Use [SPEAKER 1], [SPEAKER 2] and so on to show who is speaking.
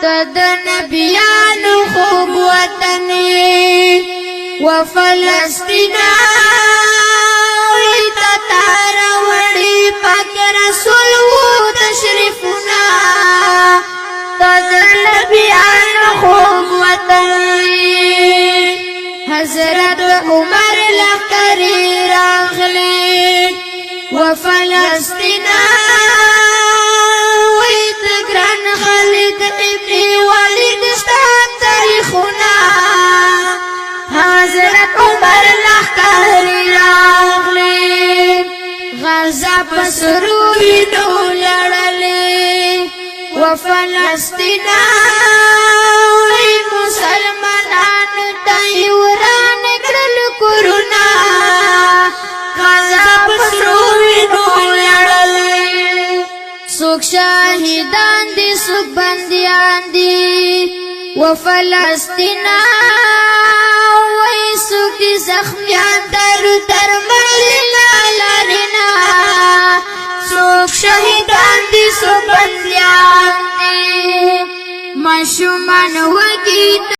[SPEAKER 1] تد نبیانو خوب وطنی و فلسطینا ویتا تارا وڑی پاک رسول و تشریفنا تد نبیانو خوب وطنی حضرت عمر لخکری راغلی و فلسطینا غزا پسروی نو لڑلی و فلسطینا وی مسلمانان تیوران کرل کرونا غزا پسروی نو لڑلی سوک شاہدان دی سوک بندیان دی و فلسطینا وی سوک دی زخمیان در مرلنا شهیدان دی سو بندیان دی مشومان وگی